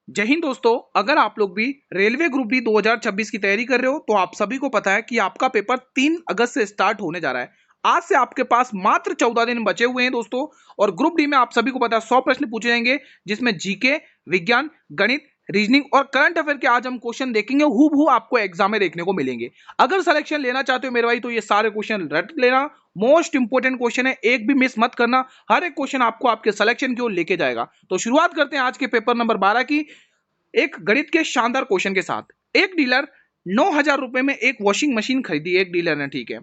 जय हिंद दोस्तों। अगर आप लोग भी रेलवे ग्रुप डी 2026 की तैयारी कर रहे हो तो आप सभी को पता है कि आपका पेपर 3 अगस्त से स्टार्ट होने जा रहा है। आज से आपके पास मात्र 14 दिन बचे हुए हैं दोस्तों। और ग्रुप डी में आप सभी को पता है 100 प्रश्न पूछे जाएंगे, जिसमें जीके, विज्ञान, गणित, रीजनिंग और करंट अफेयर के आज हम क्वेश्चन देखेंगे। हूबहू आपको एग्जाम में देखने को मिलेंगे। अगर सिलेक्शन लेना चाहते हो मेरे भाई तो ये सारे क्वेश्चन रट लेना। मोस्ट इंपोर्टेंट क्वेश्चन है, एक भी मिस मत करना। हर एक क्वेश्चन आपको आपके सिलेक्शन की ओर लेके जाएगा। तो शुरुआत करते हैं आज के पेपर नंबर 12 की, एक गणित के शानदार क्वेश्चन के साथ। एक डीलर 9,000 रुपए में एक वॉशिंग मशीन खरीदी, एक डीलर ने, ठीक है।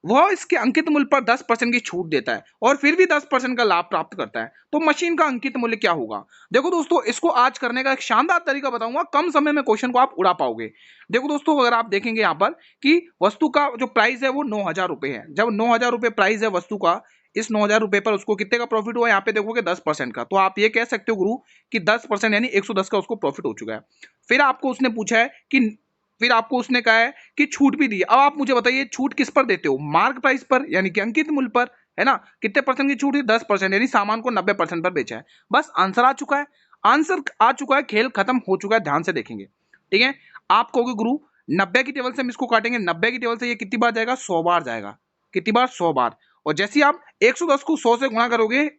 वह इसके अंकित मूल्य पर 10% की छूट देता है और फिर भी 10% का लाभ प्राप्त करता है, तो मशीन का अंकित मूल्य क्या होगा? देखो दोस्तों, इसको आज करने का एक शानदार तरीका बताऊंगा, कम समय में क्वेश्चन को आप उड़ा पाओगे। देखो दोस्तों, अगर आप देखेंगे यहाँ पर कि वस्तु का जो प्राइस है वो 9,000 रुपए है। जब 9,000 रुपए प्राइस है वस्तु का, इस 9,000 रुपए पर उसको कितने का प्रॉफिट हुआ, यहाँ पे देखोगे 10% का। तो आप ये कह सकते हो गुरु कि 10% यानी 110 का उसको प्रॉफिट हो चुका है। फिर आपको उसने पूछा है कि, फिर आपको उसने कहा है कि छूट भी दी। अब आप मुझे बताइए छूट किस पर देते हो? मार्क प्राइस पर, यानी कि अंकित मूल्य पर, है ना। कितने परसेंट की छूट है? 10%, यानी सामान को 90% पर बेचा है। बस आंसर आ चुका है। आंसर आ चुका है, खेल खत्म हो चुका है। ध्यान से देखेंगे, ठीक है। आप कहोगे गुरु 90 की टेबल से हम इसको काटेंगे, 90 की टेबल से ये कितनी बार जाएगा? 100 बार जाएगा। कितनी बार? 100 बार। और जैसे ही आप 110 को 100 से गुणा करोगे,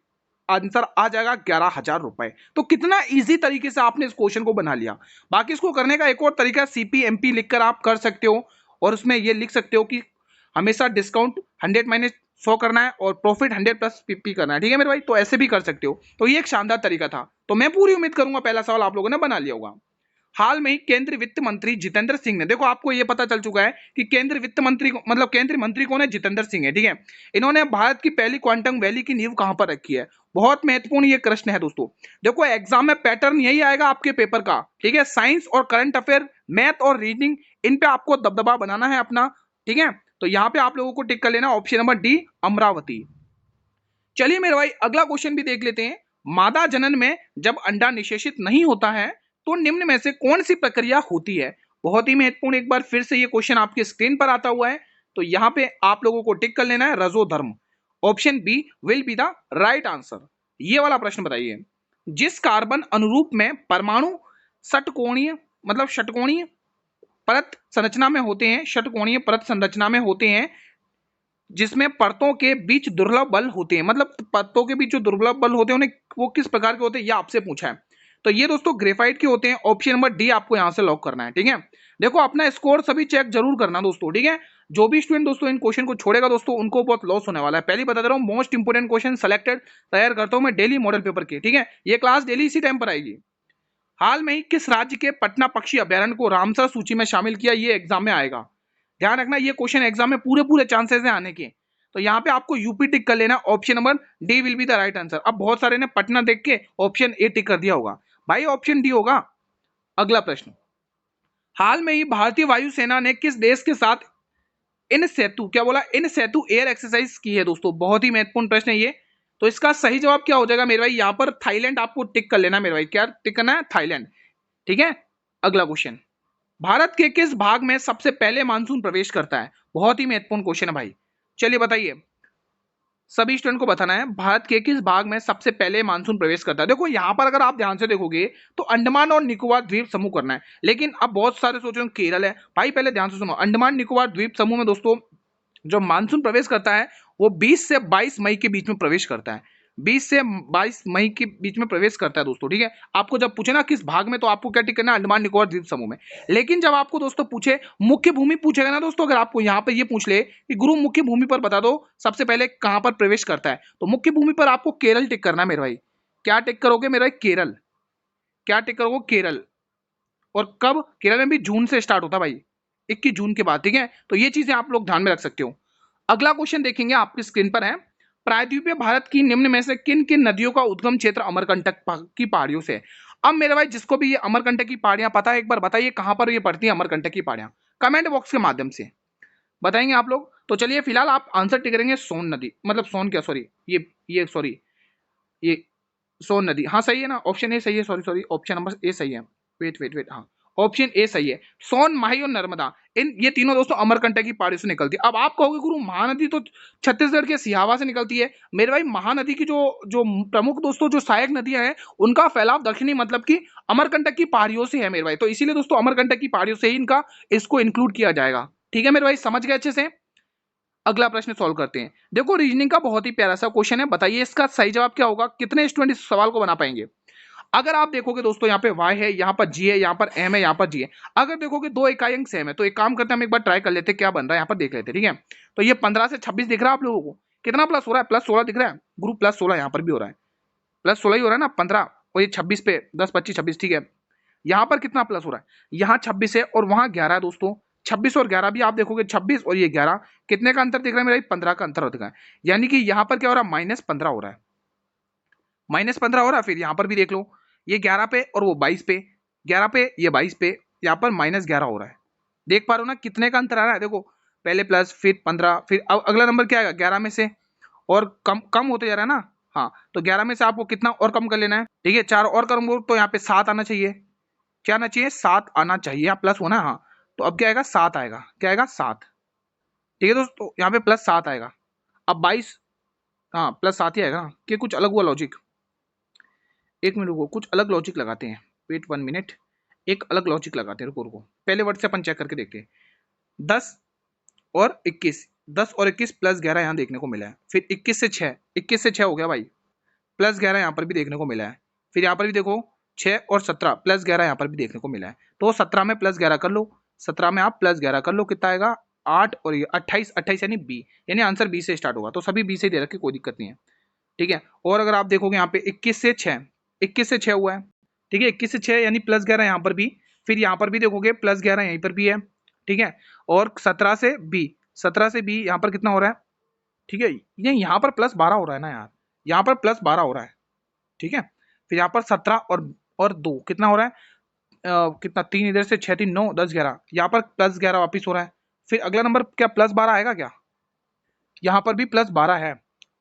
आंसर आ जाएगा 11,000 रुपए। तो कितना इजी तरीके से आपने इस क्वेश्चन को बना लिया। बाकी इसको करने का एक और तरीका, सीपीएमपी लिखकर आप कर सकते हो और उसमें ये लिख सकते हो कि हमेशा डिस्काउंट 100 माइनस 100 करना है और प्रॉफिट 100 प्लस 50 करना है, ठीक है मेरे भाई। तो ऐसे भी कर सकते हो। तो ये एक शानदार तरीका था। तो मैं पूरी उम्मीद करूंगा पहला सवाल आप लोगों ने बना लिया होगा। हाल में ही केंद्रीय वित्त मंत्री जितेंद्र सिंह ने, देखो आपको यह पता चल चुका है कि केंद्रीय वित्त मंत्री मतलब केंद्रीय मंत्री कौन है? जितेंद्र सिंह है, ठीक है। इन्होंने भारत की पहली क्वांटम वैली की नींव कहां पर रखी है? बहुत महत्वपूर्ण ये प्रश्न है दोस्तों। देखो एग्जाम में पैटर्न यही आएगा आपके पेपर का, ठीक है। साइंस और करंट अफेयर, मैथ और रीजनिंग, इन पे आपको दबदबा बनाना है अपना, ठीक है। तो यहां पे आप लोगों को टिक कर लेना ऑप्शन नंबर डी, अमरावती। चलिए मेरे भाई अगला क्वेश्चन भी देख लेते हैं। मादा जनन में जब अंडा निषेचित नहीं होता है तो निम्न में से कौन सी प्रक्रिया होती है? बहुत ही महत्वपूर्ण, एक बार फिर से ये क्वेश्चन आपके स्क्रीन पर आता हुआ है। तो यहां पे आप लोगों को टिक कर लेना है रजोधर्म। Option B will be the right answer. ये वाला प्रश्न बताइए। जिस कार्बन अनुरूप में परमाणु षटकोणीय मतलब षटकोणीय परत संरचना में होते हैं, षटकोणीय परत संरचना में होते हैं, जिसमें परतों के बीच दुर्लभ बल होते हैं, मतलब परतों के बीच जो दुर्लभ बल होते हैं उन्हें वो किस प्रकार के होते हैं, ये आपसे पूछा है। तो ये दोस्तों ग्रेफाइट के होते हैं। ऑप्शन नंबर डी आपको यहां से लॉक करना है, ठीक है। देखो अपना स्कोर सभी चेक जरूर करना दोस्तों, ठीक है। जो भी स्टूडेंट दोस्तों इन क्वेश्चन को छोड़ेगा दोस्तों उनको बहुत लॉस होने वाला है। पहले बता दे रहा हूँ, मोस्ट इंपोर्टेंट क्वेश्चन सेलेक्टेड तैयार करता हूं मैं डेली मॉडल पेपर के, ठीक है। ये क्लास डेली इसी टाइम पर आएगी। हाल में ही किस राज्य के पटना पक्षी अभ्यारण्य को रामसर सूची में शामिल किया? ये एग्जाम में आएगा। ध्यान रखना, ये क्वेश्चन एग्जाम में पूरे पूरे चांसेस हैं आने के। तो यहाँ पे आपको यूपी टिक कर लेना। Option number D will be the right answer. अब बहुत सारे ने पटना देख के ऑप्शन ए टिक कर दिया होगा, भाई ऑप्शन डी होगा। अगला प्रश्न, हाल में ही भारतीय वायुसेना ने किस देश के साथ इन सेतु, क्या बोला? इन सेतु एयर एक्सरसाइज की है दोस्तों। बहुत ही महत्वपूर्ण प्रश्न है ये। तो इसका सही जवाब क्या हो जाएगा मेरे भाई? यहाँ पर थाईलैंड आपको टिक कर लेना मेरे भाई। क्या टिक करना है? थाईलैंड, ठीक है। अगला क्वेश्चन, भारत के किस भाग में सबसे पहले मानसून प्रवेश करता है? बहुत ही महत्वपूर्ण क्वेश्चन है भाई। चलिए बताइए, सभी स्टूडेंट को बताना है भारत के किस भाग में सबसे पहले मानसून प्रवेश करता है। देखो यहां पर अगर आप ध्यान से देखोगे तो अंडमान और निकोबार द्वीप समूह करना है, लेकिन अब बहुत सारे सोच रहे हो केरल है। भाई पहले ध्यान से सुनो, अंडमान निकोबार द्वीप समूह में दोस्तों जो मानसून प्रवेश करता है वो 20 से 22 मई के बीच में प्रवेश करता है। 20 से 22 मई के बीच में प्रवेश करता है दोस्तों, ठीक है। आपको जब पूछे ना किस भाग में, तो आपको क्या टिक करना है? अंडमान निकोबार द्वीप समूह में। लेकिन जब आपको दोस्तों पूछे मुख्य भूमि पूछेगा ना दोस्तों, अगर आपको यहाँ पर ये पूछ ले कि गुरु मुख्य भूमि पर बता दो सबसे पहले कहां पर प्रवेश करता है, तो मुख्य भूमि पर आपको केरल टिक करना है मेरे भाई। क्या टिक करोगे मेरे भाई? केरल। क्या टिक करोगे? केरल। और कब? केरल में भी जून से स्टार्ट होता है भाई, 21 जून के बाद, ठीक है। तो ये चीजें आप लोग ध्यान में रख सकते हो। अगला क्वेश्चन देखेंगे, आपकी स्क्रीन पर है। प्रायद्वीपीय भारत की निम्न में से किन किन नदियों का उद्गम क्षेत्र अमरकंटक की पहाड़ियों से है? अब मेरे भाई जिसको भी ये अमरकंटक की पहाड़ियां पता है, एक बार बताइए कहां पर ये पड़ती है अमरकंटक की पहाड़ियां, कमेंट बॉक्स के माध्यम से बताएंगे आप लोग। तो चलिए फिलहाल आप आंसर टिक करेंगे सोन नदी, मतलब सोन क्या, सॉरी ये सॉरी ये सोन नदी। हाँ सही है ना, ऑप्शन ए सही है, sorry sorry option number A सही है। वेट वेट वेट, हाँ ऑप्शन ए सही है। सोन, माही और नर्मदा, इन ये तीनों दोस्तों अमरकंटक की पहाड़ियों से निकलती है। अब आप कहोगे गुरु महानदी तो छत्तीसगढ़ के सिहावा से निकलती है। मेरे भाई महानदी की जो जो प्रमुख दोस्तों जो सहायक नदियां हैं उनका फैलाव दक्षिणी मतलब कि अमरकंटक की पहाड़ियों से है मेरे भाई। तो इसीलिए दोस्तों अमरकंटक की पहाड़ियों से ही इनका इसको इंक्लूड किया जाएगा। ठीक है मेरे भाई, समझ गए अच्छे से। अगला प्रश्न सॉल्व करते हैं। देखो रीजनिंग का बहुत ही प्यारा सा क्वेश्चन है, बताइए इसका सही जवाब क्या होगा, कितने स्टूडेंट इस सवाल को बना पाएंगे। अगर आप देखोगे दोस्तों यहाँ पे y है, यहाँ पर g है, यहाँ पर m है, यहाँ पर g है। अगर देखोगे दो इकाई अंक सेम है तो एक काम करते हैं, हम एक बार ट्राई कर लेते हैं क्या बन रहा है, यहाँ पर देख लेते हैं। ठीक है, तो ये 15 से 26 दिख रहा है आप लोगों को, कितना प्लस हो रहा है, प्लस 16 दिख रहा है गुरु, प्लस 16 यहाँ पर भी हो रहा है, प्लस 16 ही हो रहा है ना, 15 और ये 26 पे 10 25 26। ठीक है, यहाँ पर कितना प्लस हो रहा है, यहाँ 26 है और वहां 11 है दोस्तों। 26 और 11 भी आप देखोगे, 26 और ये 11 कितने का अंतर दिख रहा है मेरा, 15 का अंतर दिख रहा है। यानी कि यहाँ पर क्या हो रहा है, -15 हो रहा है, -15 हो रहा है। फिर यहाँ पर भी देख लो, ये 11 पे और वो 22 पे, 11 पे ये 22 पे, यहाँ पर -11 हो रहा है। देख पा रहे हो ना कितने का अंतर आ रहा है। देखो पहले प्लस, फिर 15, फिर अब अगला नंबर क्या आएगा 11 में से, और कम कम होते जा रहा है ना। हाँ, तो 11 में से आपको कितना और कम कर लेना है। ठीक है, 4 और करूंगा तो यहाँ पे 7 आना चाहिए। क्या आना चाहिए, 7 आना चाहिए, यहाँ प्लस होना। हाँ, तो अब क्या आएगा, 7 आएगा, क्या आएगा 7। ठीक है दोस्तों, यहाँ पे +7 आएगा। अब 22, हाँ +7 ही आएगा ना, कि कुछ अलग हुआ लॉजिक। एक मिनट रुको, कुछ अलग लॉजिक लगाते हैं, वेट 1 मिनट, एक अलग लॉजिक लगाते हैं, रुको रुको, पहले वर्ड से अपन चेक करके देखते हैं। 10 और 21, 10 और 21 +11 यहाँ देखने को मिला है। फिर 21 से 6, 21 से 6 हो गया भाई, +11 यहाँ पर भी देखने को मिला है। फिर यहाँ पर भी देखो 6 और 17 +11 यहाँ पर भी देखने को मिला है। तो 17 में +11 कर लो, 17 में आप +11 कर लो, कितना आएगा 8 और ये 28, 28 यानी बी, यानी आंसर बी से स्टार्ट होगा। तो सभी बी से दे रखे, कोई दिक्कत नहीं है। ठीक है, और अगर आप देखोगे यहाँ पे 21 से 6, 21 से 6 हुआ है। ठीक है, 21 से 6 यानी +11 यहाँ पर भी, फिर यहाँ पर भी देखोगे +11 यहीं पर भी है। ठीक है, और 17 से बी, 17 से बी यहाँ पर कितना हो रहा है। ठीक है, ये यहाँ पर +12 हो रहा है ना यार, यहाँ पर +12 हो रहा है। ठीक है, फिर यहाँ पर 17 और 2 कितना हो रहा है, कितना 3 इधर से 6 3 9 10 11, यहाँ पर +11 वापिस हो रहा है। फिर अगला नंबर क्या +12 आएगा क्या, यहाँ पर भी +12 है।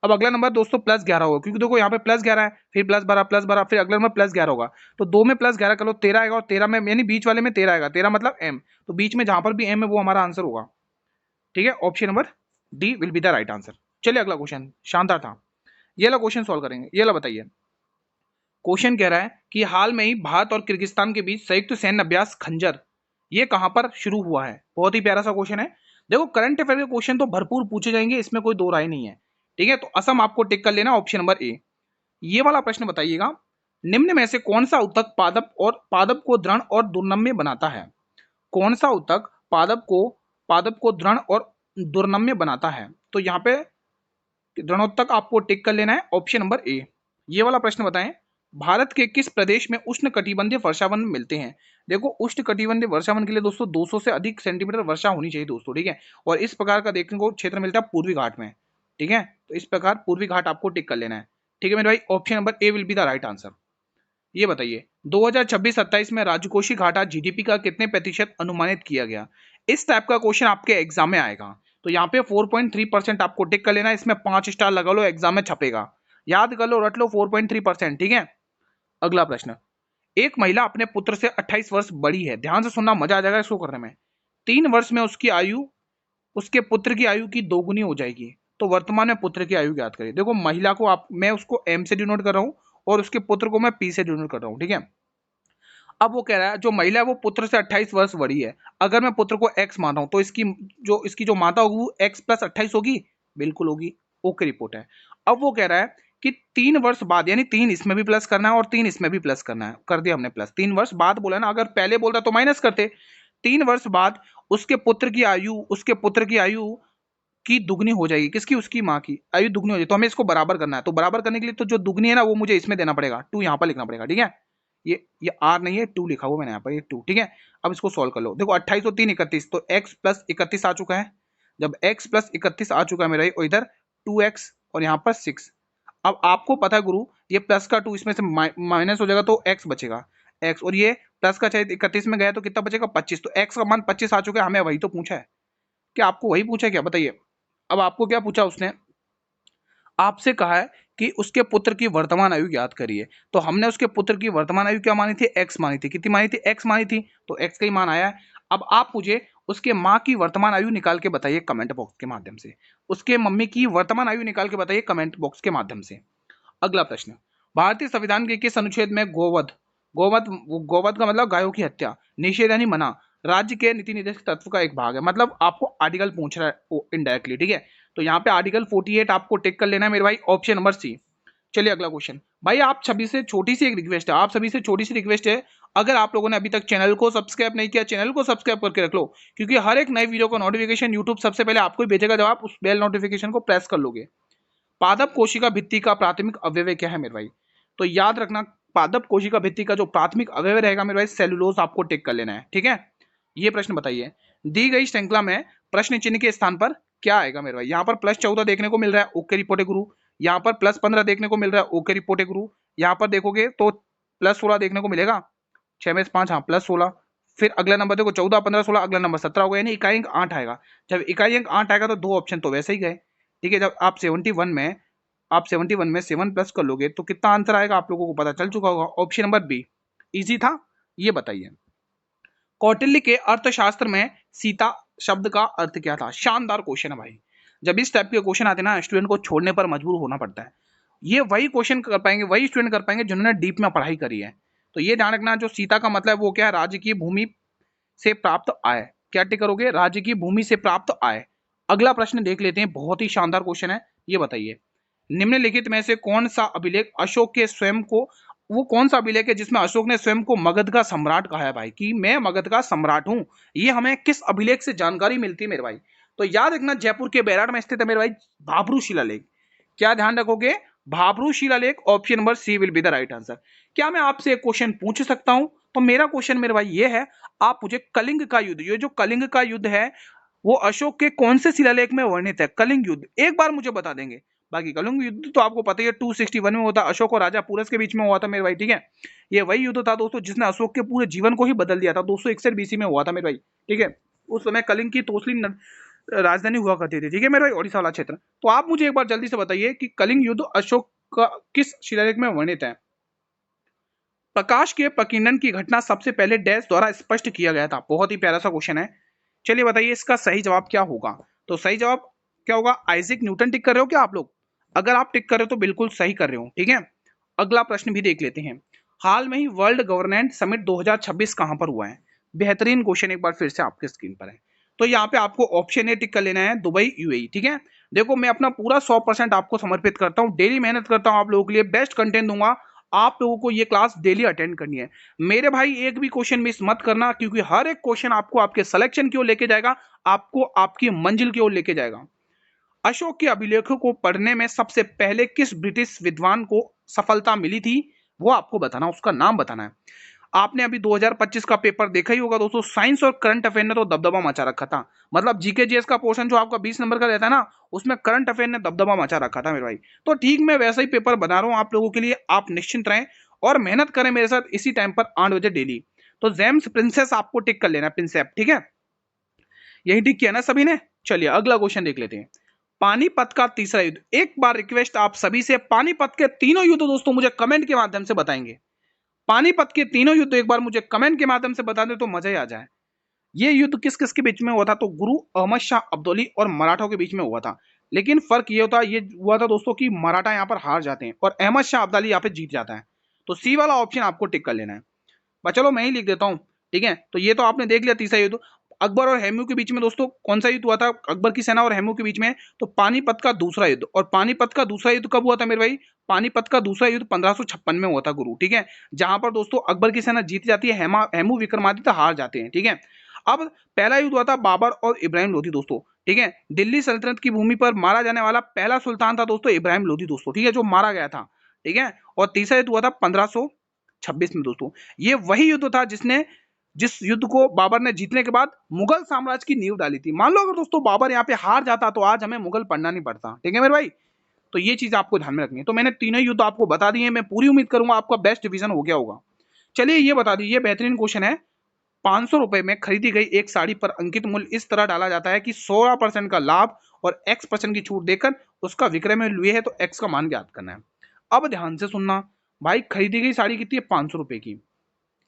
अब अगला नंबर दोस्तों +11 होगा, क्योंकि देखो यहाँ पे +11 है, फिर +12 फिर अगला नंबर +11 होगा। तो 2 में +11 कर लो, 13 आएगा, और 13 में यानी बीच वाले में 13 आएगा, 13 मतलब m, तो बीच में जहां पर भी m है वो हमारा आंसर होगा। ठीक है, option number D will be the right answer. चलिए अगला क्वेश्चन, शानदार था, ये वाला क्वेश्चन सॉल्व करेंगे। ये वाला बताइए, क्वेश्चन कह रहा है कि हाल में ही भारत और किर्गिस्तान के बीच संयुक्त सैन्य अभ्यास खंजर, ये कहां पर शुरू हुआ है। बहुत ही प्यारा सा क्वेश्चन है। देखो करंट अफेयर के क्वेश्चन तो भरपूर पूछे जाएंगे, इसमें कोई दो राय नहीं है। ठीक है, तो असम आपको टिक कर लेना, ऑप्शन नंबर ए। ये वाला प्रश्न बताइएगा, निम्न में से कौन सा उत्तक पादप को दृढ़ और दुर्नम्य बनाता है। कौन सा उत्तक पादप को दृढ़ और दुर्नम्य बनाता है। तो यहाँ पे दृढ़ोत्तक आपको टिक कर लेना है, ऑप्शन नंबर ए। ये वाला प्रश्न बताएं, भारत के किस प्रदेश में उष्ण कटिबंधीय वर्षावन मिलते हैं। देखो उष्ण कटिबंधीय वर्षावन के लिए दोस्तों 200 से अधिक सेंटीमीटर वर्षा होनी चाहिए दोस्तों। ठीक है, और इस प्रकार का देखने को क्षेत्र मिलता है पूर्वी घाट में। ठीक है, तो इस प्रकार पूर्वी घाट आपको टिक कर लेना है। ठीक है मेरे भाई, option number A will be the right answer. ये बताइए 2026-27 में राजकोषीय घाटा जीडीपी का कितने प्रतिशत अनुमानित किया गया। इस टाइप का क्वेश्चन आपके एग्जाम में आएगा, तो यहाँ पे 4.3% आपको टिक कर लेना है, इसमें 5 स्टार लगा लो, एग्जाम में छपेगा, याद कर लो, रट लो 4.3%। ठीक है, अगला प्रश्न, एक महिला अपने पुत्र से 28 वर्ष बड़ी है, ध्यान से सुनना, मजा आ जाएगा इसको करने में। 3 वर्ष में उसके पुत्र की आयु की दोगुनी हो जाएगी, तो वर्तमान में पुत्र की आयु ज्ञात करिए। देखो महिला को मैं उसको एम से डिनोट कर रहा हूं और उसके पुत्र को मैं पी से डिनोट कर रहा हूं। ठीक है, अब वो कह रहा है जो महिला है वो पुत्र से 28 वर्ष बड़ी है, अगर मैं पुत्र को x मान रहा हूं तो इसकी जो माता होगी वो x + 28 होगी, बिल्कुल होगी, ओके रिपोर्ट है। अब वो कह रहा है कि 3 वर्ष बाद, यानी 3 इसमें भी प्लस करना है और 3 इसमें भी प्लस करना है, कर दिया हमने प्लस। 3 वर्ष बाद बोला ना, अगर पहले बोलता तो माइनस करते। 3 वर्ष बाद उसके पुत्र की आयु की दुगनी हो जाएगी, किसकी, उसकी माँ की आयु दुगनी हो जाएगी, तो हमें इसको बराबर करना है। तो बराबर करने के लिए तो जो दुगनी है ना वो मुझे इसमें देना पड़ेगा, 2 यहाँ पर लिखना पड़ेगा। ठीक है, ये आर नहीं है, 2 लिखा हुआ मैंने यहाँ पर, ये 2। ठीक है, अब इसको सॉल्व कर लो। देखो 28 और 3 31, तो x + 31 आ चुका है। जब x + 31 आ चुका है मेरा, और इधर 2x और यहाँ पर 6। अब आपको पता है गुरु, ये प्लस का 2 इसमें से माइनस हो जाएगा तो x बचेगा, x, और ये प्लस का चाहे 31 में गया तो कितना बचेगा 25, तो x का मान 25 आ चुका है। हमें वही तो पूछा है, क्या आपको वही पूछा है क्या, बताइए। अब आपको क्या पूछा उसने, आपसे कहा है कि उसके पुत्र की वर्तमान आयु ज्ञात करिए। तो हमने उसके पुत्र की वर्तमान आयु क्या मानी थी, एक्स मानी थी। कितनी मानी थी, एक्स मानी थी। तो एक्स का ही मान आया है। अब आप मुझे उसके माँ की वर्तमान आयु निकाल के बताइए कमेंट बॉक्स के माध्यम से। उसके मम्मी की वर्तमान आयु निकाल के बताइए कमेंट बॉक्स के माध्यम से। अगला प्रश्न, भारतीय संविधान के किस अनुच्छेद में गोवध गोवध गोवध का मतलब गायों की हत्या निषेध यानी मना राज्य के नीति निर्देशक तत्व का एक भाग है। मतलब आपको आर्टिकल पूछ रहा है इनडायरेक्टली, ठीक है। तो यहाँ पे आर्टिकल 48 आपको टिक कर लेना है मेरे भाई, ऑप्शन नंबर सी। चलिए अगला क्वेश्चन। भाई आप सभी से छोटी सी एक रिक्वेस्ट है, आप सभी से छोटी सी रिक्वेस्ट है, अगर आप लोगों ने अभी तक चैनल को सब्सक्राइब नहीं किया, चैनल को सब्सक्राइब करके रख लो, क्योंकि हर एक नई वीडियो का नोटिफिकेशन यूट्यूब सबसे पहले आपको ही भेजेगा जब आप उस बेल नोटिफिकेशन को प्रेस कर लोगे। पादप कोशिका भित्ति का प्राथमिक अवयव क्या है मेरे भाई, तो याद रखना पादप कोशिका भित्ति का जो प्राथमिक अवयव रहेगा मेरे भाई सेलुलोज, आपको टिक कर लेना है, ठीक है। ये प्रश्न बताइए, दी गई श्रृंखला में प्रश्न चिन्ह के स्थान पर क्या आएगा मेरे भाई। यहाँ पर +14 देखने को मिल रहा है, ओके रिपोर्टे गुरु। यहाँ पर +15 देखने को मिल रहा है, ओके रिपोर्टे गुरु। यहाँ पर देखोगे तो +16 देखने को मिलेगा, 6 में से 5, हाँ +16। फिर अगला नंबर देखो 14, 15, 16, अगला नंबर 17 होगा, यानी इकाई अंक 8 आएगा। जब इकाई अंक 8 आएगा तो 2 ऑप्शन तो वैसे ही गए, ठीक है। जब आप 71 में 7 प्लस कर लोगे तो कितना आंसर आएगा आप लोगों को पता चल चुका होगा, ऑप्शन नंबर बी। इजी था। ये बताइए, कौटिल्य के अर्थशास्त्र में सीता शब्द का अर्थ क्या था। शानदार क्वेश्चन है भाई, जब इस टाइप के क्वेश्चन आते हैं ना स्टूडेंट को छोड़ने पर मजबूर होना पड़ता है। ये वही क्वेश्चन कर पाएंगे, वही स्टूडेंट कर पाएंगे जिन्होंने डीप में पढ़ाई करी है। तो ये ध्यान रखना, जो सीता का मतलब वो क्या है, राज्य की भूमि से प्राप्त आय। क्या टिक करोगे, राज्य की भूमि से प्राप्त आय। अगला प्रश्न देख लेते हैं, बहुत ही शानदार क्वेश्चन है। ये बताइए, निम्नलिखित में से कौन सा अभिलेख अशोक के स्वयं को, वो कौन सा अभिलेख है जिसमें अशोक ने स्वयं को मगध का सम्राट कहा है भाई, कि मैं मगध का सम्राट हूं। ये हमें किस अभिलेख से जानकारी मिलती है मेरे भाई, तो याद रखना जयपुर के बैराड़ में स्थित है मेरे भाई भाबरू शिलालेख। क्या ध्यान रखोगे, भाबरू शिलालेख, option number C will be the right answer. क्या मैं आपसे एक क्वेश्चन पूछ सकता हूं, तो मेरा क्वेश्चन मेरे भाई ये है, आप मुझे कलिंग का युद्ध, ये जो कलिंग का युद्ध है वो अशोक के कौन से शिलालेख में वर्णित है, कलिंग युद्ध एक बार मुझे बता देंगे। बाकी कलिंग युद्ध तो आपको पता ही है 261 में होता, अशोक और राजा पुरस के बीच में हुआ था मेरे भाई, ठीक है। ये वही युद्ध था दोस्तों जिसने अशोक के पूरे जीवन को ही बदल दिया था, 261 बीसी में हुआ था मेरे भाई, ठीक है। उस समय कलिंग की तोसली राजधानी हुआ करती थी, ठीक है मेरे भाई, ओडिशा वाला क्षेत्र। तो आप मुझे एक बार जल्दी से बताइए कि कलिंग युद्ध अशोक का किस शिलालेख में वर्णित है। प्रकाश के प्रकीर्णन की घटना सबसे पहले डैश द्वारा स्पष्ट किया गया था। बहुत ही प्यारा सा क्वेश्चन है। चलिए बताइए इसका सही जवाब क्या होगा, तो सही जवाब क्या होगा, आइजैक न्यूटन। टिक कर रहे हो क्या आप लोग, अगर आप टिक कर रहे हो तो बिल्कुल सही कर रहे हो, ठीक है। अगला प्रश्न भी देख लेते हैं, हाल में ही वर्ल्ड गवर्नेंस समिट 2026 कहां पर हुआ है। बेहतरीन क्वेश्चन एक बार फिर से आपके स्क्रीन पर है। तो यहाँ पे आपको ऑप्शन ए टिक कर लेना है, दुबई यूएई, ठीक है। देखो मैं अपना पूरा 100% आपको समर्पित करता हूँ, डेली मेहनत करता हूँ आप लोगों के लिए, बेस्ट कंटेंट दूंगा। आप लोगों को ये क्लास डेली अटेंड करनी है मेरे भाई, एक भी क्वेश्चन मिस मत करना, क्योंकि हर एक क्वेश्चन आपको आपके सिलेक्शन की ओर लेके जाएगा, आपको आपकी मंजिल की ओर लेके जाएगा। अशोक के अभिलेखों को पढ़ने में सबसे पहले किस ब्रिटिश विद्वान को सफलता मिली थी, वो आपको बताना, उसका नाम बताना है। आपने अभी 2025 का पेपर देखा ही होगा दोस्तों, साइंस और करंट अफेयर ने तो दबदबा मचा रखा था। मतलब जीके जीएस का पोर्शन जो आपका 20 नंबर का रहता है ना, उसमें करंट अफेयर ने दबदबा मचा रखा था मेरे भाई। तो ठीक मैं वैसा ही पेपर बना रहा हूँ आप लोगों के लिए, आप निश्चिंत रहें और मेहनत करें मेरे साथ इसी टाइम पर 8 बजे डेली। तो जेम्स प्रिंसेस आपको टिक कर लेना है, प्रिंसेप, ठीक है। यही टिक किया ना सभी ने। चलिए अगला क्वेश्चन देख लेते हैं, पानीपत का तीसरा युद्ध। एक बार रिक्वेस्ट आप सभी से, पानीपत के तीनों युद्ध दोस्तों मुझे कमेंट के माध्यम से बताएंगे। पानीपत के तीनों युद्ध एक बार मुझे कमेंट के माध्यम से बता दे तो मजा ही आ जाए। ये युद्ध किस किस के बीच में हुआ था, तो गुरु अहमद शाह अब्दोली और मराठों के बीच में हुआ था। लेकिन फर्क ये हुआ था दोस्तों कि मराठा यहाँ पर हार जाते हैं और अहमद शाह अब्दाली यहाँ पे जीत जाता है। तो सी वाला ऑप्शन आपको टिक कर लेना है। बस चलो मैं ही लिख देता हूँ, ठीक है। तो ये तो आपने देख लिया तीसरा युद्ध। अकबर और हेमू के बीच में दोस्तों कौन सा युद्ध हुआ था, अकबर की सेना और हेमू के बीच में, तो पानीपत का दूसरा युद्ध। और पानीपत का दूसरा युद्ध कब हुआ था मेरे भाई, पानीपत का दूसरा युद्ध 1556 में हुआ था गुरु, ठीक है। जहां पर दोस्तों अकबर की सेना जीत जाती है, हेमू विक्रमादित्य हार जाते हैं, ठीक है। अब पहला युद्ध हुआ था बाबर और इब्राहिम लोधी दोस्तों, ठीक है। दिल्ली सल्तनत की भूमि पर मारा जाने वाला पहला सुल्तान था दोस्तों इब्राहिम लोधी दोस्तों, ठीक है, जो मारा गया था, ठीक है। और तीसरा युद्ध हुआ था 1526 में दोस्तों। ये वही युद्ध था जिस युद्ध को बाबर ने जीतने के बाद मुगल साम्राज्य की नींव डाली थी। मान लो अगर दोस्तों बाबर यहाँ पे हार जाता तो आज हमें मुगल पढ़ना नहीं पड़ता, ठीक है मेरे भाई। तो ये चीज आपको ध्यान में रखनी है। तो मैंने तीनों युद्ध आपको बता दिए, मैं पूरी उम्मीद करूंगा आपका बेस्ट डिवीजन हो गया होगा। चलिए ये बता दीजिए, बेहतरीन क्वेश्चन है, 500 रुपए में खरीदी गई एक साड़ी पर अंकित मूल्य इस तरह डाला जाता है कि 16% का लाभ और X% की छूट देकर उसका विक्रय मूल्य ये है तो एक्स का मान ज्ञात करना है। अब ध्यान से सुनना भाई, खरीदी गई साड़ी कितनी है, 500 रुपए की,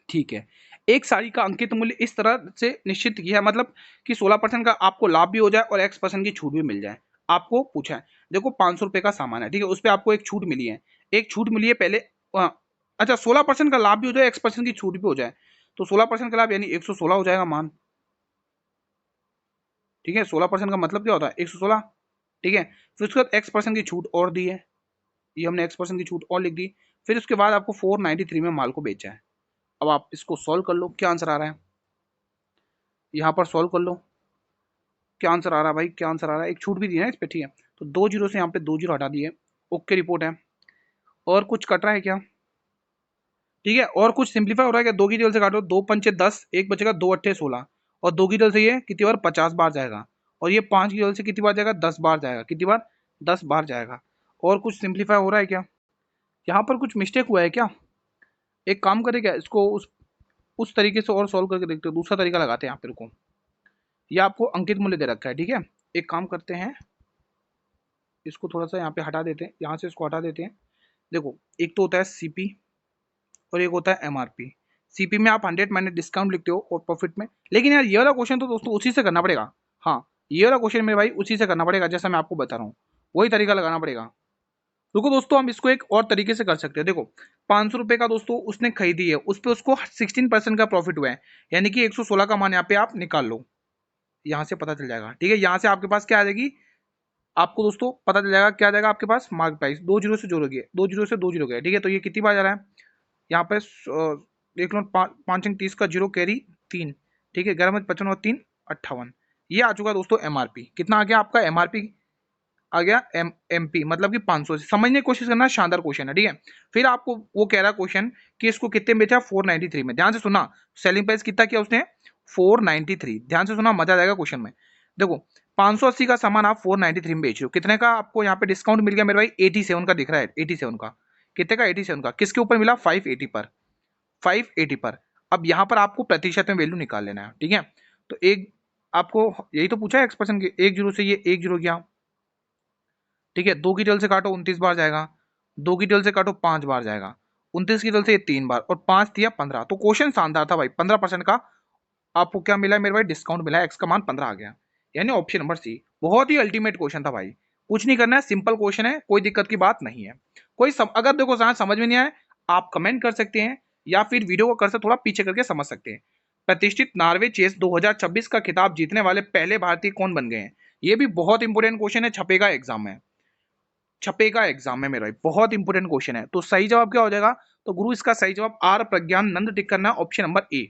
ठीक है। एक साड़ी का अंकित मूल्य इस तरह से निश्चित किया है, मतलब कि 16% का आपको लाभ भी हो जाए और X% की छूट भी मिल जाए। आपको पूछा है, देखो 500 रुपए का सामान है, ठीक है, उस पर आपको एक छूट मिली है, एक छूट मिली है पहले, अच्छा 16% का लाभ भी हो जाए, X% की छूट भी हो जाए, तो 16% का लाभ यानी 116 हो जाएगा मान, ठीक है। 16% का मतलब क्या होता है, 116, ठीक है। फिर उसके बाद X% की छूट और दी है, ये हमने X% की छूट और लिख दी। फिर उसके बाद आपको 493 में माल को बेचा है। अब आप इसको सॉल्व कर लो, क्या आंसर आ रहा है, यहाँ पर सॉल्व कर लो, क्या आंसर आ रहा है भाई, क्या आंसर आ रहा है, एक छूट भी दी है ना इस पे, ठीक है। तो 2 जीरो से यहाँ पे 2 जीरो हटा दिए, ओके रिपोर्ट है। और कुछ कट रहा है क्या, ठीक है, और कुछ सिंप्लीफाई हो रहा है क्या, 2 की टेबल से काटो, 2 पंचे 10, एक बचेगा, 2 अट्ठे 16, और 2 की टेबल से ये कितनी बार 50 बार जाएगा, और ये 5 की टेबल से कितनी बार जाएगा, 10 बार जाएगा, कितनी बार, 10 बार जाएगा। और कुछ सिंप्लीफाई हो रहा है क्या, यहाँ पर कुछ मिस्टेक हुआ है क्या, एक काम करें क्या, इसको उस तरीके से और सॉल्व करके देखते हो, दूसरा तरीका लगाते हैं यहाँ पे को, ये आपको अंकित मूल्य दे रखा है, ठीक है। एक काम करते हैं, इसको थोड़ा सा यहाँ पे हटा देते हैं, यहाँ से इसको हटा देते हैं। देखो एक तो होता है सीपी और एक होता है एमआरपी। सीपी में आप 100 माइनस डिस्काउंट लिखते हो और प्रॉफिट में, लेकिन यार ये वाला क्वेश्चन तो दोस्तों उसी से करना पड़ेगा। हाँ, ये वाला क्वेश्चन मेरे भाई उसी से करना पड़ेगा, जैसा मैं आपको बता रहा हूँ वही तरीका लगाना पड़ेगा। रुको दोस्तों, हम इसको एक और तरीके से कर सकते हैं। देखो 500 रुपए का दोस्तों उसने खरीदी है, उस पर उसको 16% का प्रॉफिट हुआ है, यानी कि 116 का मान यहाँ पे आप निकाल लो, यहाँ से पता चल जाएगा, ठीक है। यहाँ से आपके पास क्या आ जाएगी, आपको दोस्तों पता चल जाएगा क्या आ जाएगा आपके पास, मार्क प्राइस 2 जीरो से जोड़ोगे, 2 जीरो से 2 जीरो गए, ठीक है। तो ये कितनी बार जा रहा है, यहाँ पे देख लो, 5 का जीरो कैरी 3, ठीक है, 11 में 55 और 3 58, ये आ चुका दोस्तों एमआरपी। कितना आ गया आपका एमआरपी, आ गया एमपी, मतलब कि 500 से समझने की कोशिश करना, शानदार क्वेश्चन है, ठीक है। फिर आपको वो कह रहा है क्वेश्चन कि इसको कितने में बेचा, 493 में, ध्यान से सुना, सेलिंग प्राइस कितना किया उसने, 493, ध्यान से सुना, मजा आ जाएगा क्वेश्चन में। देखो 580 का सामान आप 493 में बेच रहे हो, कितने का आपको यहाँ पे डिस्काउंट मिल गया मेरे भाई, 87 का दिख रहा है, 87 का, कितने का, 87 का, किसके ऊपर मिला, 580 पर, 580 पर। अब यहाँ पर आपको प्रतिशत में वैल्यू निकाल लेना है, ठीक है। तो एक आपको यही तो पूछा है X% की, 1 जीरो से ये 1 जीरो गया, ठीक है। 2 की टेबल से काटो 29 बार जाएगा, 2 की टेबल से काटो 5 बार जाएगा, 29 की टेबल से ये 3 बार, और 5 दिया 15। तो क्वेश्चन शानदार था भाई, 15% का आपको क्या मिला है मेरे भाई, डिस्काउंट मिला है, एक्स का मान 15 आ गया, यानी ऑप्शन नंबर सी। बहुत ही अल्टीमेट क्वेश्चन था भाई, कुछ नहीं करना है, सिंपल क्वेश्चन है, कोई दिक्कत की बात नहीं है। अगर देखो समझ में नहीं आए, आप कमेंट कर सकते हैं या फिर वीडियो को कर से थोड़ा पीछे करके समझ सकते हैं। प्रतिष्ठित नॉर्वे चेस 2026 का खिताब जीतने वाले पहले भारतीय कौन बन गए हैं, ये भी बहुत इंपोर्टेंट क्वेश्चन है, छपेगा एग्जाम में, छपेगा एग्जाम में मेरा भाई, बहुत इंपोर्टेंट क्वेश्चन है। तो सही जवाब क्या हो जाएगा, तो गुरु इसका सही जवाब आर प्रज्ञान नंद टिक करना, ऑप्शन नंबर ए।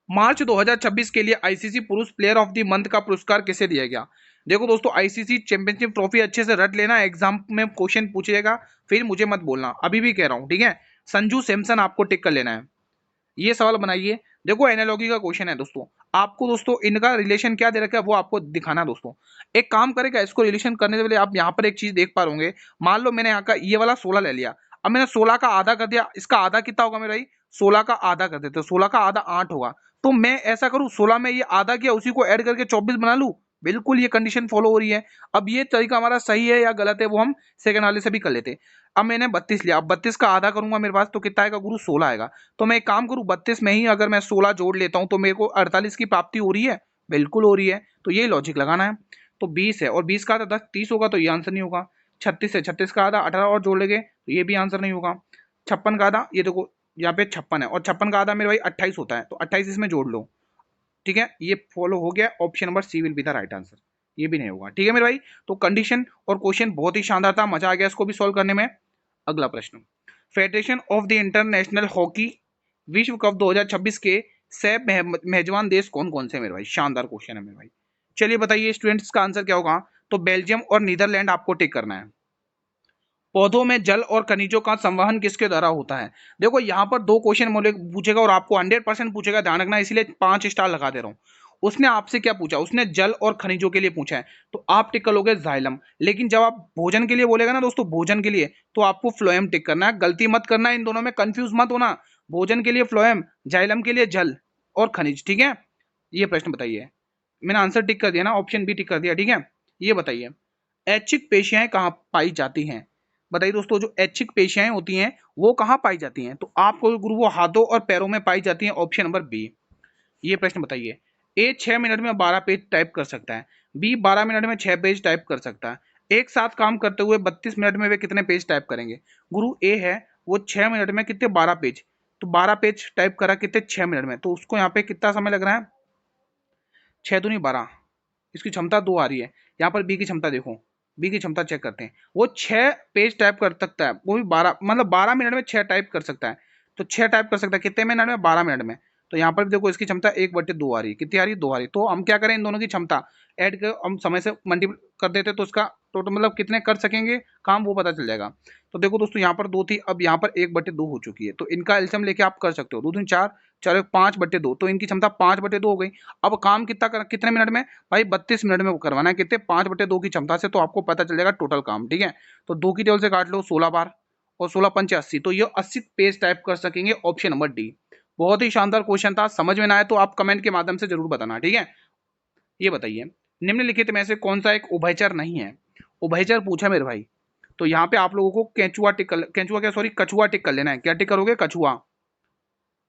मार्च 2026 के लिए आईसीसी पुरुष प्लेयर ऑफ द मंथ का पुरस्कार किसे दिया गया। देखो दोस्तों, आईसीसी चैंपियनशिप ट्रॉफी अच्छे से रट लेना, एग्जाम में क्वेश्चन पूछेगा, फिर मुझे मत बोलना, अभी भी कह रहा हूं, ठीक है। संजू सैमसन आपको टिक कर लेना है, ये सवाल बनाइए। देखो एनालॉजी का क्वेश्चन है दोस्तों, आपको दोस्तों इनका रिलेशन क्या दे रखा है वो आपको दिखाना है दोस्तों। एक काम करेगा, इसको रिलेशन करने से पहले आप यहाँ पर एक चीज देख पा रहे, मान लो मैंने यहाँ का ये वाला 16 ले लिया, अब मैंने 16 का आधा कर दिया, इसका आधा कितना होगा मेरा भाई, 16 का आधा कर देते, 16 का आधा 8 होगा। तो मैं ऐसा करूं, 16 में ये आधा किया, उसी को ऐड करके 24 बना लूं, बिल्कुल ये कंडीशन फॉलो हो रही है। अब ये तरीका हमारा सही है या गलत है वो हम सेकंड वाले से भी कर लेते। अब मैंने 32 लिया, अब 32 का आधा करूंगा मेरे पास तो कितना आएगा गुरु, 16 आएगा। तो मैं एक काम करूं, 32 में ही अगर मैं 16 जोड़ लेता हूं तो मेरे को 48 की प्राप्ति हो रही है, बिल्कुल हो रही है। तो ये लॉजिक लगाना है। तो 20 है और 20 का आधा 10 30 होगा, तो ये आंसर नहीं होगा। 36 है, 36 का आधा 18 और जोड़ लेंगे तो ये भी आंसर नहीं होगा। 56 का आधा, ये देखो यहाँ पे 56 है और 56 का आधा मेरे भाई 28 होता है, तो 28 इसमें जोड़ लो, ठीक है। ये फॉलो हो गया, option number C will be the right answer, ये भी नहीं होगा, ठीक है मेरे भाई। तो कंडीशन और क्वेश्चन बहुत ही शानदार था, मजा आ गया इसको भी सॉल्व करने में। अगला प्रश्न, federation of the international hockey विश्व कप 2026 के सह मेजबान देश कौन कौन से मेरे भाई, शानदार क्वेश्चन है मेरे भाई। चलिए बताइए स्टूडेंट्स का आंसर क्या होगा, तो बेल्जियम और नीदरलैंड आपको टिक करना है। पौधों में जल और खनिजों का संवहन किसके द्वारा होता है। देखो यहाँ पर 2 क्वेश्चन पूछेगा और आपको 100% पूछेगा, ध्यान रखना, इसलिए 5 स्टार लगा दे रहा हूँ। उसने आपसे क्या पूछा, उसने जल और खनिजों के लिए पूछा है, तो आप टिक करोगे जाइलम। लेकिन जब आप भोजन के लिए बोलेगा ना दोस्तों, भोजन के लिए, तो आपको फ्लोएम टिक करना है, गलती मत करना, इन दोनों में कंफ्यूज मत होना। भोजन के लिए फ्लोएम, जाइलम के लिए जल और खनिज, ठीक है। ये प्रश्न बताइए, मैंने आंसर टिक कर दिया ना, ऑप्शन बी टिक कर दिया, ठीक है। ये बताइए ऐच्छिक पेशियाएं कहाँ पाई जाती हैं? बताइए दोस्तों, जो ऐच्छिक पेशियाएं होती हैं वो कहाँ पाई जाती हैं? तो आपको गुरु वो हाथों और पैरों में पाई जाती हैं, ऑप्शन नंबर बी। ये प्रश्न बताइए। ए 6 मिनट में 12 पेज टाइप कर सकता है, बी 12 मिनट में 6 पेज टाइप कर सकता है। एक साथ काम करते हुए 32 मिनट में वे कितने पेज टाइप करेंगे? गुरु ए है वो 6 मिनट में कितने 12 पेज, तो 12 पेज टाइप करा कितने 6 मिनट में, तो उसको यहाँ पे कितना समय लग रहा है? 6 दूनी 12, इसकी क्षमता 2 आ रही है। यहाँ पर बी की क्षमता देखो, बी की क्षमता चेक करते हैं। वो 6 पेज टाइप कर सकता है, वो भी 12 मतलब 12 मिनट में 6 टाइप कर सकता है। तो 6 टाइप कर सकता है कितने मिनट में? 12 मिनट में। तो यहाँ पर भी देखो इसकी क्षमता 1/2 आ रही है। कितनी आ रही है? 2 आ रही है। तो हम क्या करें, इन दोनों की क्षमता ऐड कर हम समय से मल्टीपल कर देते तो उसका टोटल मतलब कितने कर सकेंगे काम वो पता चल जाएगा। तो देखो दोस्तों, यहाँ पर 2 थी, अब यहाँ पर 1/2 हो चुकी है। तो इनका एलसीएम लेके आप कर सकते हो। 2 दूनी 4, 4 5/2, तो इनकी क्षमता 5/2 हो गई। अब काम कितने मिनट में? भाई 32 मिनट में करवाना है। कितने? 5/2 की क्षमता से, तो आपको पता चल जाएगा टोटल काम। ठीक है, तो 2 की टेबल से काट लो 16 बार और 16 पंचे 80, तो ये 80 पेज टाइप कर सकेंगे, ऑप्शन नंबर डी। बहुत ही शानदार क्वेश्चन था, समझ में ना आए तो आप कमेंट के माध्यम से जरूर बताना। ठीक है, ये बताइए निम्नलिखित में से कौन सा एक उभयचर नहीं है? उभयचर पूछा मेरे भाई, तो यहाँ पे आप लोगों को केंचुआ क्या सॉरी कछुआ टिक कर लेना है। क्या टिक करोगे? कछुआ।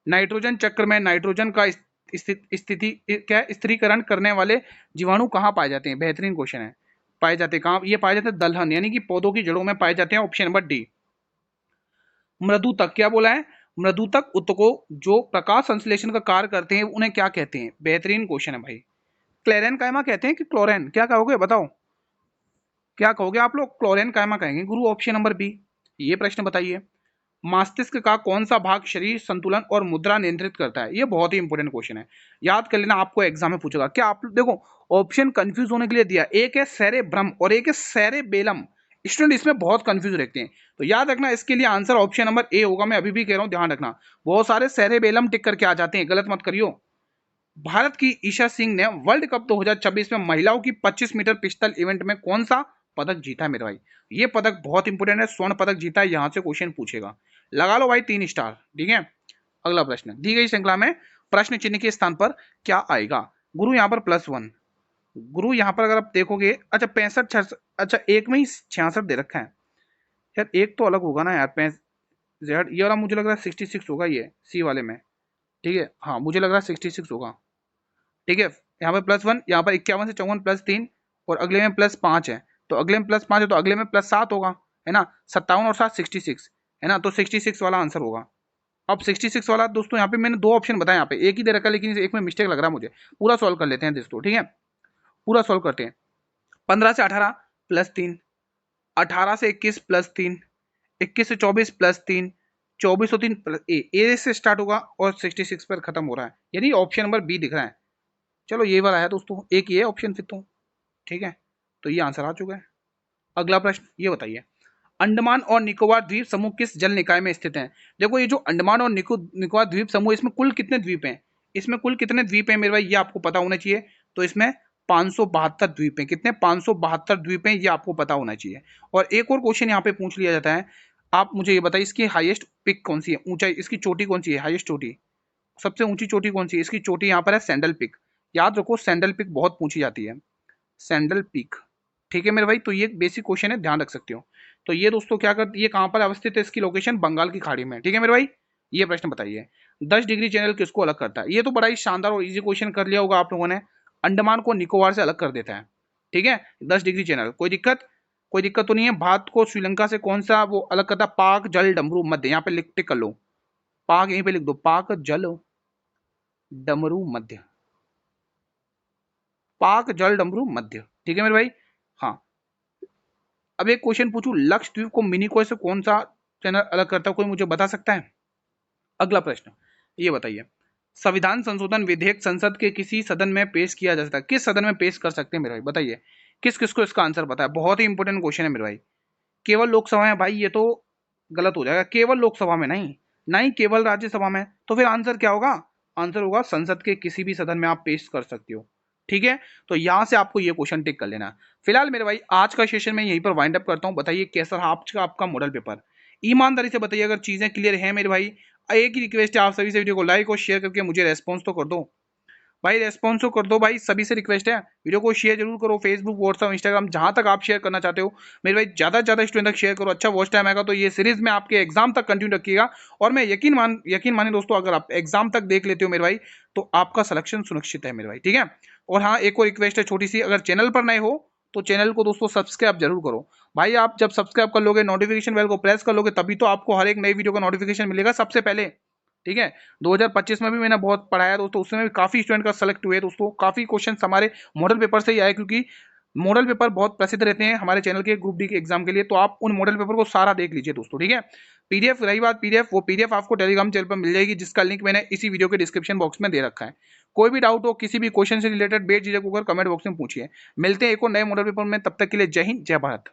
नाइट्रोजन चक्र में नाइट्रोजन का स्थिति क्या स्थिरीकरण करने वाले जीवाणु कहाँ पाए जाते हैं? बेहतरीन क्वेश्चन है। पाए जाते हैं कहाँ? ये पाए जाते हैं दलहन यानी कि पौधों की जड़ों में पाए जाते हैं, ऑप्शन नंबर डी। मृदुतक क्या बोला है? मृदुतक उत्तकों जो प्रकाश संश्लेषण का कार्य करते हैं उन्हें क्या कहते हैं? बेहतरीन क्वेश्चन है भाई। क्लेरेन कायमा कहते हैं कि क्लोरेन? क्या कहोगे बताओ, क्या कहोगे आप लोग? क्लोरेन कायमा कहेंगे गुरु, ऑप्शन नंबर बी। ये प्रश्न बताइए। मस्तिष्क का कौन सा भाग शरीर संतुलन और मुद्रा नियंत्रित करता है? ये बहुत ही इंपॉर्टेंट क्वेश्चन है, याद कर लेना, आपको एग्जाम में पूछेगा। क्या आप देखो ऑप्शन कंफ्यूज होने के लिए दिया, एक है सेरेब्रम और एक है सेरेबेलम। स्टूडेंट इसमें बहुत कंफ्यूज रहते हैं, तो याद रखना इसके लिए आंसर ऑप्शन नंबर ए होगा। मैं अभी भी कह रहा हूं, ध्यान रखना। बहुत सारे सेरेबेलम टिक करके आ जाते हैं, गलत मत करियो। भारत की ईशा सिंह ने वर्ल्ड कप 2026 में महिलाओं की 25 मीटर पिस्टल इवेंट में कौन सा पदक जीता है मेरे भाई? ये पदक बहुत इंपोर्टेंट है, स्वर्ण पदक जीता है, यहां से क्वेश्चन पूछेगा। लगा लो भाई 3 स्टार। ठीक है, अगला प्रश्न, दी गई श्रृंखला में प्रश्न चिन्ह के स्थान पर क्या आएगा? गुरु यहाँ पर +1। गुरु यहाँ पर अगर आप देखोगे, अच्छा 65 अच्छा एक में ही 66 दे रखा है यार, एक तो अलग होगा ना यार। जेड ये वाला मुझे लग रहा है 66 होगा, ये सी वाले में। ठीक है, हाँ मुझे लग रहा है 66 होगा। ठीक है, यहाँ पर +1, यहाँ पर 51 से 54 +3 और अगले में +5 है, तो अगले में +5 है तो अगले में +7 होगा, है ना। 57 और 7 66 है ना, तो 66 वाला आंसर होगा। अब 66 वाला दोस्तों यहाँ पे मैंने 2 ऑप्शन बताया, यहाँ पे एक ही दे रखा है लेकिन एक में मिस्टेक लग रहा है मुझे। पूरा सॉल्व कर लेते हैं दोस्तों। ठीक है, पूरा सॉल्व करते हैं। 15 से 18 +3, 18 से 21 +3, 21 से 24 +3, 24 और 3 ए से स्टार्ट होगा और 66 पर खत्म हो रहा है, यानी ऑप्शन नंबर बी दिख रहा है। चलो ये वाला है दोस्तों, एक ये ऑप्शन फिर तो। ठीक है, तो ये आंसर आ चुका है। अगला प्रश्न ये बताइए, अंडमान और निकोबार द्वीप समूह किस जल निकाय में स्थित हैं? देखो ये जो अंडमान और निकोबार द्वीप समूह, इसमें कुल कितने द्वीप हैं? इसमें कुल कितने द्वीप हैं मेरे भाई, ये आपको पता होना चाहिए। तो इसमें 572 द्वीप हैं। कितने? 572 द्वीप हैं, ये आपको पता होना चाहिए। और एक और क्वेश्चन यहाँ पे पूछ लिया जाता है, आप मुझे ये बताइए इसकी हाईएस्ट पिक कौन सी है, ऊंचाई, इसकी चोटी कौन सी है, हाईएस्ट चोटी, सबसे ऊंची चोटी कौन सी है? इसकी चोटी यहाँ पर है सैंडल पिक। याद रखो सैंडल पिक बहुत पूछी जाती है, सैंडल पीक। ठीक है मेरे भाई, तो ये बेसिक क्वेश्चन है, ध्यान रख सकते हो। तो ये दोस्तों क्या करती है, ये कहां पर अवस्थित है? इसकी लोकेशन बंगाल की खाड़ी में। ठीक है मेरे भाई, ये प्रश्न बताइए, 10 डिग्री चैनल किसको अलग करता है? ये तो बड़ा ही शानदार और इजी क्वेश्चन कर लिया होगा आप लोगों ने। अंडमान को निकोबार से अलग कर देता है। ठीक है, 10 डिग्री चैनल, कोई दिक्कत? कोई दिक्कत तो नहीं है। भारत को श्रीलंका से कौन सा वो अलग करता है? पाक जल डमरू मध्य, यहाँ पे टिक कर लो, पाक यहीं पे लिख दो, पाक जल डमरू मध्य, पाक जल डमरू मध्य। ठीक है मेरे भाई, हाँ। अब एक क्वेश्चन पूछूं, लक्षद्वीप को मिनिकॉय से कौन सा चैनल अलग करता है? कोई मुझे बता सकता है? अगला प्रश्न ये बताइए, संविधान संशोधन विधेयक संसद के किसी सदन में पेश किया जा सकता है? किस सदन में पेश कर सकते हैं मेरे भाई, बताइए किस किस को इसका आंसर पता है? बहुत ही इंपॉर्टेंट क्वेश्चन है मेरे भाई। केवल लोकसभा में? भाई ये तो गलत हो जाएगा, केवल लोकसभा में नहीं, ना ही केवल राज्यसभा में, तो फिर आंसर क्या होगा? आंसर होगा संसद के किसी भी सदन में आप पेश कर सकते हो। ठीक है, तो यहां से आपको ये क्वेश्चन टिक कर लेना है। फिलहाल मेरे भाई आज का सेशन में यहीं पर वाइंड अप करता हूं। बताइए कैसा रहा आपका आपका मॉडल पेपर, ईमानदारी से बताइए अगर चीजें क्लियर है मेरे भाई। एक ही रिक्वेस्ट है आप सभी से, वीडियो को लाइक और शेयर करके मुझे रेस्पॉन्स तो कर दो। भाई रेस्पॉन्स तो कर दो भाई, सभी से रिक्वेस्ट है। वीडियो को शेयर जरूर करो, फेसबुक, व्हाट्सअप, इंस्टाग्राम, जहां तक आप शेयर करना चाहते हो मेरे भाई, ज्यादा से ज्यादा स्टूडेंट तक शेयर करो। अच्छा वॉच टाइम आएगा तो ये सीरीज में आपके एग्जाम तक कंटिन्यू रखिएगा। और मैं यकीन माने दोस्तों, अगर आप एग्जाम तक देख लेते हो मेरे भाई, तो आपका सिलेक्शन सुनिश्चित है मेरे भाई, ठीक है। और हाँ, एक और रिक्वेस्ट है छोटी सी, अगर चैनल पर नए हो तो चैनल को दोस्तों सब्सक्राइब जरूर करो भाई। आप जब सब्सक्राइब कर लोगे, नोटिफिकेशन बेल को प्रेस कर लोगे, तभी तो आपको हर एक नई वीडियो का नोटिफिकेशन मिलेगा सबसे पहले, ठीक है। 2025 में भी मैंने बहुत पढ़ाया दोस्तों, उसमें भी काफी स्टूडेंट का सेलेक्ट हुए दोस्तों, काफी क्वेश्चन हमारे मॉडल पेपर से ही आए, क्योंकि मॉडल पेपर बहुत प्रसिद्ध रहते हैं हमारे चैनल के ग्रुप डी के एग्जाम के लिए। तो आप उन मॉडल पेपर को सारा देख लीजिए दोस्तों, ठीक है। पीडीएफ, रही बात पीडीएफ, वो पीडीएफ आपको टेलीग्राम चैनल पर मिल जाएगी, जिसका लिंक मैंने इसी वीडियो के डिस्क्रिप्शन बॉक्स में दे रखा है। कोई भी डाउट हो, किसी भी क्वेश्चन से रिलेटेड, बेझिझक होकर कमेंट बॉक्स में पूछिए। मिलते हैं एक और नए मॉडल पेपर में, तब तक के लिए जय हिंद, जय भारत।